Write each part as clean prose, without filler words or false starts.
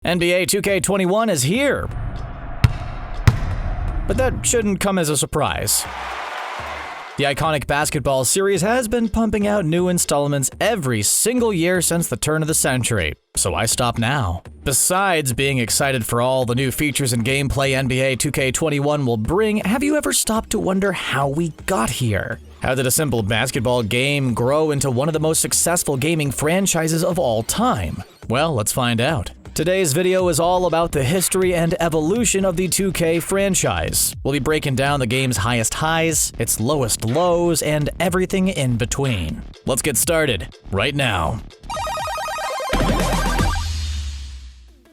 NBA 2k21 is here. But that shouldn't come as a surprise. The iconic basketball series has been pumping out new installments every single year since the turn of the century, so why stop now? Besides being excited for all the new features and gameplay NBA 2k21 will bring, have you ever stopped to wonder how we got here? How did a simple basketball game grow into one of the most successful gaming franchises of all time? Well, let's find out. Today's video is all about the history and evolution of the 2K franchise. We'll be breaking down the game's highest highs, its lowest lows, and everything in between. Let's get started right now.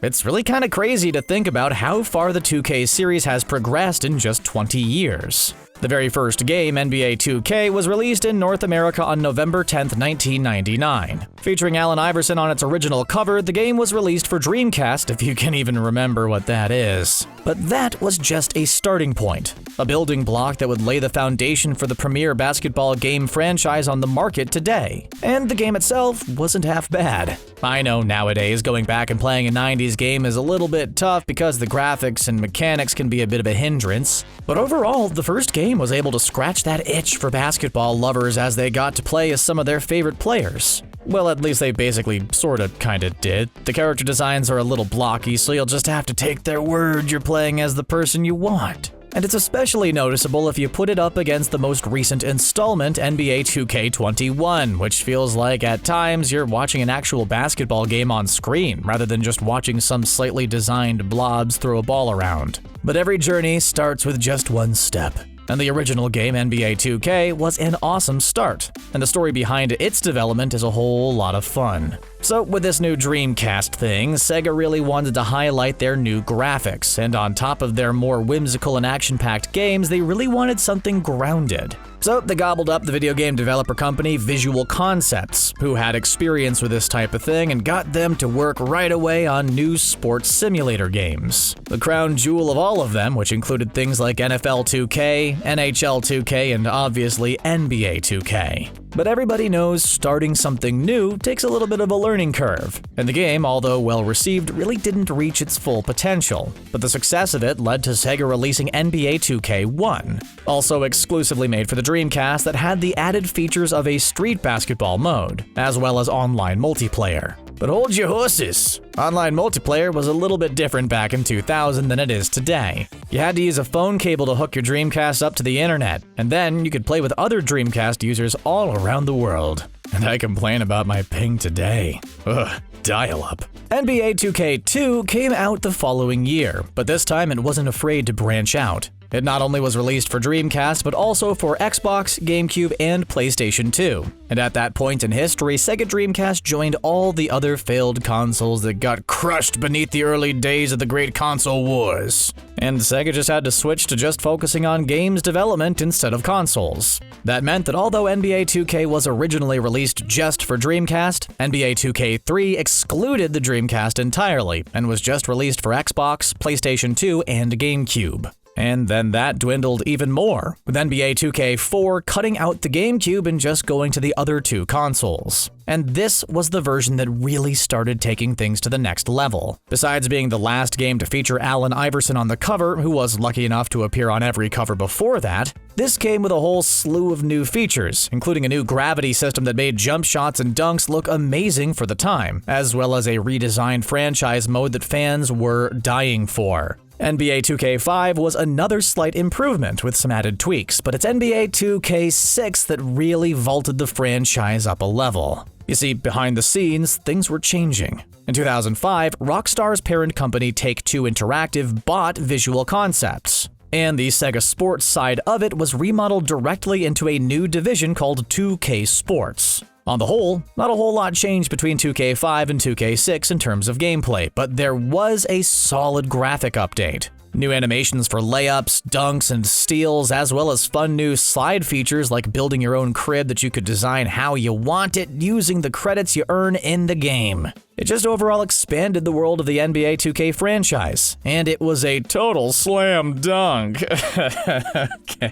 It's really kind of crazy to think about how far the 2K series has progressed in just 20 years. The very first game, NBA 2K, was released in North America on November 10, 1999. Featuring Allen Iverson on its original cover, the game was released for Dreamcast, if you can even remember what that is. But that was just a starting point, a building block that would lay the foundation for the premier basketball game franchise on the market today. And the game itself wasn't half bad. I know nowadays going back and playing a 90s game is a little bit tough because the graphics and mechanics can be a bit of a hindrance, but overall, the first game was able to scratch that itch for basketball lovers as they got to play as some of their favorite players. Well, at least they basically sorta kinda did. The character designs are a little blocky, so you'll just have to take their word you're playing as the person you want. And it's especially noticeable if you put it up against the most recent installment, NBA 2k21, which feels like at times you're watching an actual basketball game on screen, rather than just watching some slightly designed blobs throw a ball around. But every journey starts with just one step. And the original game, NBA 2K, was an awesome start, and the story behind its development is a whole lot of fun. So with this new Dreamcast thing, Sega really wanted to highlight their new graphics, and on top of their more whimsical and action-packed games, they really wanted something grounded. So they gobbled up the video game developer company Visual Concepts, who had experience with this type of thing, and got them to work right away on new sports simulator games. The crown jewel of all of them, which included things like NFL 2K, NHL 2K, and obviously NBA 2K. But everybody knows starting something new takes a little bit of a learning curve, and the game, although well received, really didn't reach its full potential. But the success of it led to Sega releasing NBA 2K1, also exclusively made for the Dreamcast, that had the added features of a street basketball mode, as well as online multiplayer. But hold your horses! Online multiplayer was a little bit different back in 2000 than it is today. You had to use a phone cable to hook your Dreamcast up to the internet, and then you could play with other Dreamcast users all around the world. And I complain about my ping today. Ugh, dial-up. NBA 2K2 came out the following year, but this time it wasn't afraid to branch out. It not only was released for Dreamcast, but also for Xbox, GameCube, and PlayStation 2. And at that point in history, Sega Dreamcast joined all the other failed consoles that got crushed beneath the early days of the Great Console Wars. And Sega just had to switch to just focusing on games development instead of consoles. That meant that although NBA 2K was originally released just for Dreamcast, NBA 2K3 excluded the Dreamcast entirely and was just released for Xbox, PlayStation 2, and GameCube. And then that dwindled even more, with NBA 2K4 cutting out the GameCube and just going to the other two consoles. And this was the version that really started taking things to the next level. Besides being the last game to feature Allen Iverson on the cover, who was lucky enough to appear on every cover before that, this came with a whole slew of new features, including a new gravity system that made jump shots and dunks look amazing for the time, as well as a redesigned franchise mode that fans were dying for. NBA 2K5 was another slight improvement with some added tweaks, but it's NBA 2K6 that really vaulted the franchise up a level. You see, behind the scenes, things were changing. In 2005, Rockstar's parent company Take-Two Interactive bought Visual Concepts, and the Sega Sports side of it was remodeled directly into a new division called 2K Sports. On the whole, not a whole lot changed between 2K5 and 2K6 in terms of gameplay, but there was a solid graphic update. New animations for layups, dunks, and steals, as well as fun new slide features like building your own crib that you could design how you want it using the credits you earn in the game. It just overall expanded the world of the NBA 2K franchise, and it was a total slam dunk. Okay.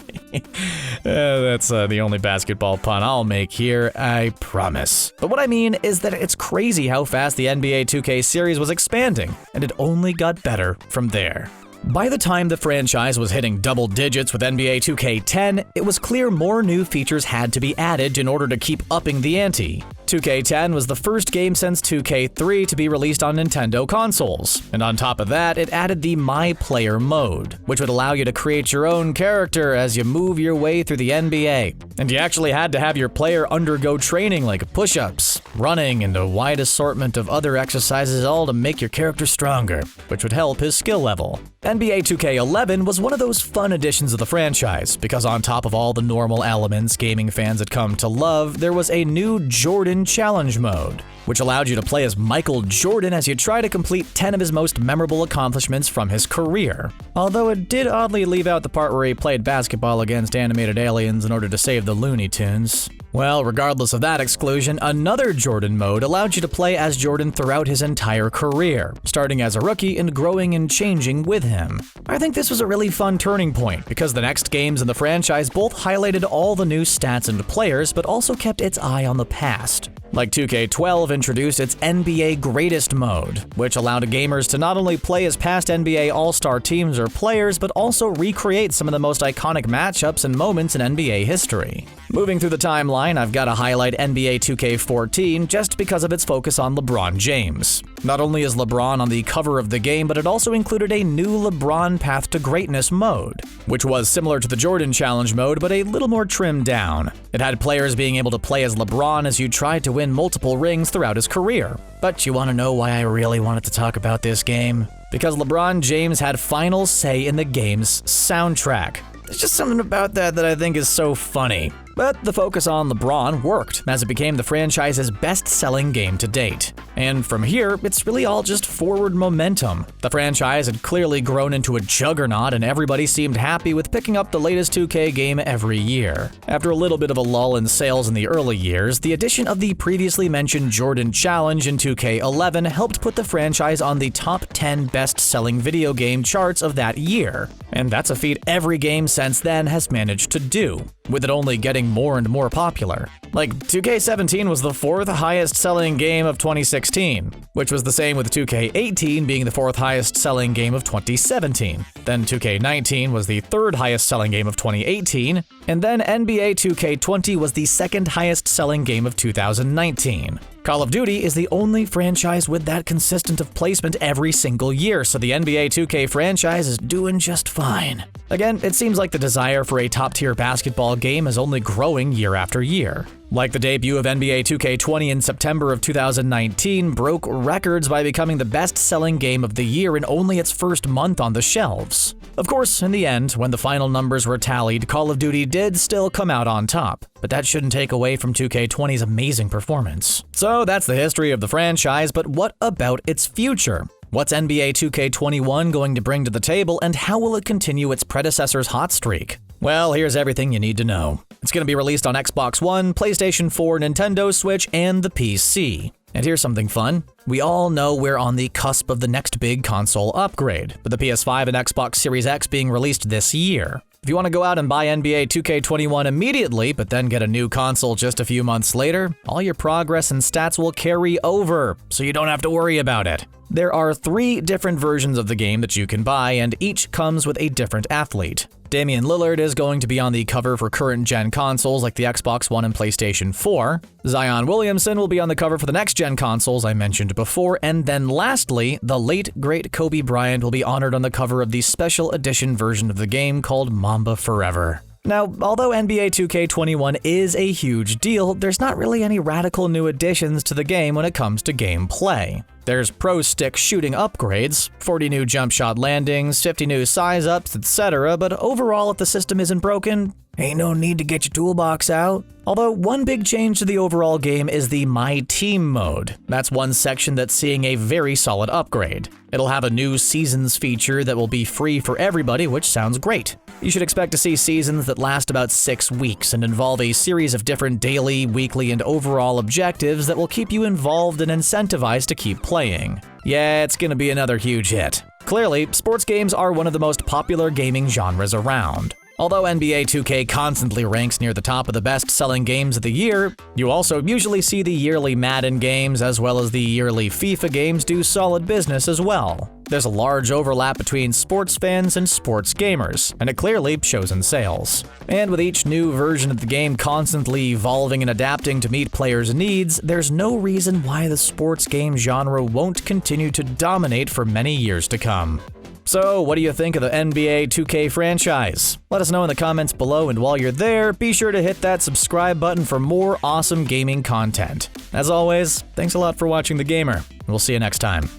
That's the only basketball pun I'll make here, I promise. But what I mean is that it's crazy how fast the NBA 2K series was expanding, and it only got better from there. By the time the franchise was hitting double digits with NBA 2K10, it was clear more new features had to be added in order to keep upping the ante. 2K10 was the first game since 2K3 to be released on Nintendo consoles, and on top of that, it added the MyPlayer mode, which would allow you to create your own character as you move your way through the NBA. And you actually had to have your player undergo training like push-ups, running, and a wide assortment of other exercises, all to make your character stronger, which would help his skill level. NBA 2K11 was one of those fun additions of the franchise, because on top of all the normal elements gaming fans had come to love, there was a new Jordan Challenge mode, which allowed you to play as Michael Jordan as you try to complete 10 of his most memorable accomplishments from his career. Although it did oddly leave out the part where he played basketball against animated aliens in order to save the Looney Tunes. Well, regardless of that exclusion, another Jordan mode allowed you to play as Jordan throughout his entire career, starting as a rookie and growing and changing with him. I think this was a really fun turning point, because the next games in the franchise both highlighted all the new stats and players, but also kept its eye on the past. Like 2K12 introduced its NBA Greatest mode, which allowed gamers to not only play as past NBA All-Star teams or players, but also recreate some of the most iconic matchups and moments in NBA history. Moving through the timeline, I've got to highlight NBA 2K14 just because of its focus on LeBron James. Not only is LeBron on the cover of the game, but it also included a new LeBron Path to Greatness mode, which was similar to the Jordan Challenge mode, but a little more trimmed down. It had players being able to play as LeBron as you tried to win multiple rings throughout his career. But you want to know why I really wanted to talk about this game? Because LeBron James had final say in the game's soundtrack. There's just something about that I think is so funny. But the focus on LeBron worked, as it became the franchise's best-selling game to date. And from here, it's really all just forward momentum. The franchise had clearly grown into a juggernaut, and everybody seemed happy with picking up the latest 2K game every year. After a little bit of a lull in sales in the early years, the addition of the previously mentioned Jordan Challenge in 2K11 helped put the franchise on the top 10 best-selling video game charts of that year. And that's a feat every game since then has managed to do, with it only getting more and more popular. Like, 2K17 was the 4th highest selling game of 2016, which was the same with 2K18 being the 4th highest selling game of 2017. Then 2K19 was the 3rd highest selling game of 2018, and then NBA 2K20 was the 2nd highest selling game of 2019. Call of Duty is the only franchise with that consistent of placement every single year, so the NBA 2K franchise is doing just fine. Again, it seems like the desire for a top-tier basketball game is only growing year after year. Like the debut of NBA 2K20 in September of 2019 broke records by becoming the best-selling game of the year in only its first month on the shelves. Of course, in the end, when the final numbers were tallied, Call of Duty did still come out on top, but that shouldn't take away from 2K20's amazing performance. So that's the history of the franchise, but what about its future? What's NBA 2K21 going to bring to the table, and how will it continue its predecessor's hot streak? Well, here's everything you need to know. It's going to be released on Xbox One, PlayStation 4, Nintendo Switch, and the PC. And here's something fun. We all know we're on the cusp of the next big console upgrade, with the PS5 and Xbox Series X being released this year. If you want to go out and buy NBA 2K21 immediately, but then get a new console just a few months later, all your progress and stats will carry over, so you don't have to worry about it. There are 3 different versions of the game that you can buy, and each comes with a different athlete. Damian Lillard is going to be on the cover for current-gen consoles like the Xbox One and PlayStation 4. Zion Williamson will be on the cover for the next-gen consoles I mentioned before, and then lastly, the late, great Kobe Bryant will be honored on the cover of the special edition version of the game called Mamba Forever. Now, although NBA 2K21 is a huge deal, there's not really any radical new additions to the game when it comes to gameplay. There's pro stick shooting upgrades, 40 new jump shot landings, 50 new size ups, etc., but overall if the system isn't broken, Ain't no need to get your toolbox out. Although one big change to the overall game is the My Team mode. That's one section that's seeing a very solid upgrade. It'll have a new seasons feature that will be free for everybody, which sounds great. You should expect to see seasons that last about 6 weeks and involve a series of different daily, weekly, and overall objectives that will keep you involved and incentivized to keep playing. Yeah, it's gonna be another huge hit. Clearly, sports games are one of the most popular gaming genres around. Although NBA 2K constantly ranks near the top of the best-selling games of the year, you also usually see the yearly Madden games as well as the yearly FIFA games do solid business as well. There's a large overlap between sports fans and sports gamers, and it clearly shows in sales. And with each new version of the game constantly evolving and adapting to meet players' needs, there's no reason why the sports game genre won't continue to dominate for many years to come. So, what do you think of the NBA 2K franchise? Let us know in the comments below, and while you're there, be sure to hit that subscribe button for more awesome gaming content. As always, thanks a lot for watching The Gamer. We'll see you next time.